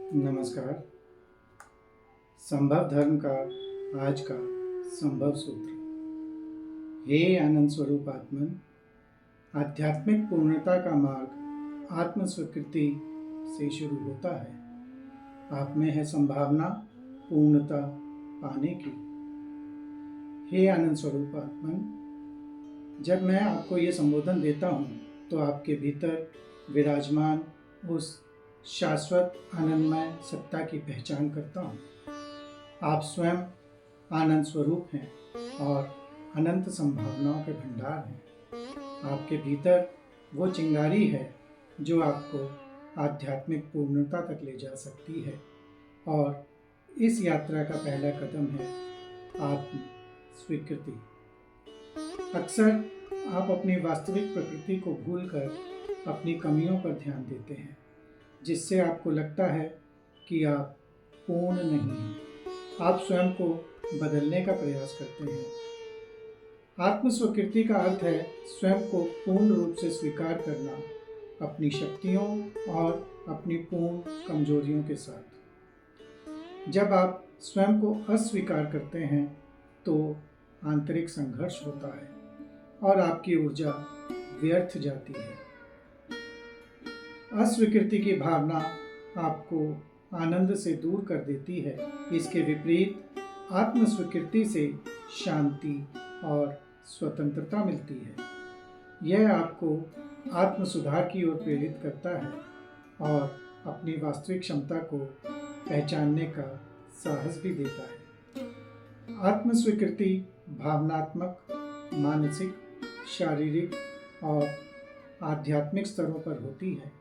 नमस्कार। संभव धर्म का आज का संभव सूत्र। हे आनंद स्वरूप आत्मन, आध्यात्मिक पूर्णता का मार्ग आत्म स्वीकृति से शुरू होता है। आप में है संभावना पूर्णता पाने की। हे आनंद स्वरूप आत्मन, जब मैं आपको ये संबोधन देता हूँ तो आपके भीतर विराजमान उस शाश्वत आनंदमय सत्ता की पहचान करता हूँ। आप स्वयं आनंद स्वरूप हैं और अनंत संभावनाओं के भंडार हैं। आपके भीतर वो चिंगारी है जो आपको आध्यात्मिक पूर्णता तक ले जा सकती है और इस यात्रा का पहला कदम है आत्म स्वीकृति। अक्सर आप अपनी वास्तविक प्रकृति को भूलकर अपनी कमियों पर ध्यान देते हैं, जिससे आपको लगता है कि आप पूर्ण नहीं हैं। आप स्वयं को बदलने का प्रयास करते हैं। आत्म स्वीकृति का अर्थ है स्वयं को पूर्ण रूप से स्वीकार करना, अपनी शक्तियों और अपनी पूर्ण कमजोरियों के साथ। जब आप स्वयं को अस्वीकार करते हैं तो आंतरिक संघर्ष होता है और आपकी ऊर्जा व्यर्थ जाती है। अस्वीकृति की भावना आपको आनंद से दूर कर देती है। इसके विपरीत आत्म स्वीकृति से शांति और स्वतंत्रता मिलती है। यह आपको आत्म सुधार की ओर प्रेरित करता है और अपनी वास्तविक क्षमता को पहचानने का साहस भी देता है। आत्म स्वीकृति भावनात्मक, मानसिक, शारीरिक और आध्यात्मिक स्तरों पर होती है।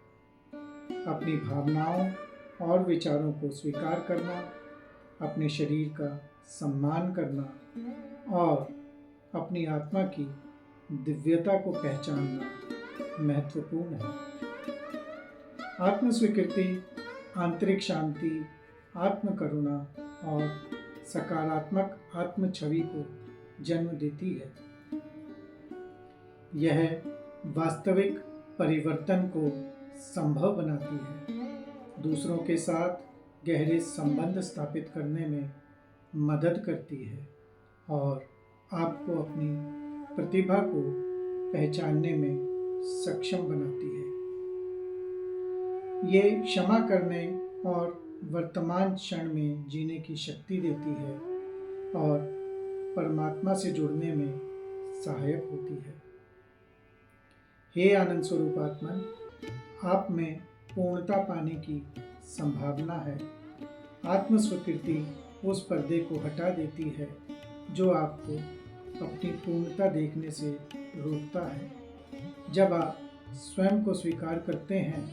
अपनी भावनाओं और विचारों को स्वीकार करना, अपने शरीर का सम्मान करना और अपनी आत्मा की दिव्यता को पहचानना महत्वपूर्ण है। आत्म स्वीकृति आंतरिक शांति, आत्म करुणा और सकारात्मक आत्म छवि को जन्म देती है। यह वास्तविक परिवर्तन को संभव बनाती है, दूसरों के साथ गहरे संबंध स्थापित करने में मदद करती है और आपको अपनी प्रतिभा को पहचानने में सक्षम बनाती है। ये क्षमा करने और वर्तमान क्षण में जीने की शक्ति देती है और परमात्मा से जुड़ने में सहायक होती है। हे आनंद स्वरूप आत्मन, आप में पूर्णता पाने की संभावना है। आत्म स्वीकृति उस पर्दे को हटा देती है जो आपको अपनी पूर्णता देखने से रोकता है। जब आप स्वयं को स्वीकार करते हैं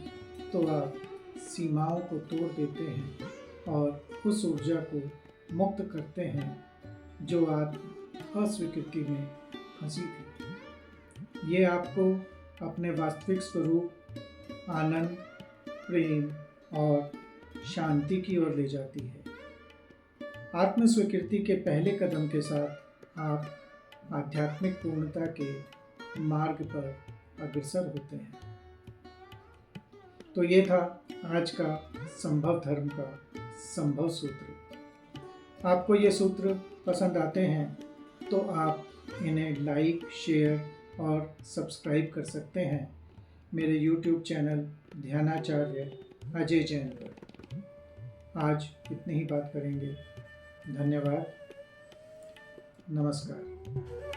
तो आप सीमाओं को तोड़ देते हैं और उस ऊर्जा को मुक्त करते हैं जो आत्म अस्वीकृति में फंसी थी। ये आपको अपने वास्तविक स्वरूप आनंद, प्रेम और शांति की ओर ले जाती है। आत्म स्वीकृति के पहले कदम के साथ आप आध्यात्मिक पूर्णता के मार्ग पर अग्रसर होते हैं। तो ये था आज का संभव धर्म का संभव सूत्र। आपको ये सूत्र पसंद आते हैं तो आप इन्हें लाइक, शेयर और सब्सक्राइब कर सकते हैं मेरे YouTube चैनल ध्यानाचार्य अजय जैन पर। आज इतनी ही बात करेंगे। धन्यवाद। नमस्कार।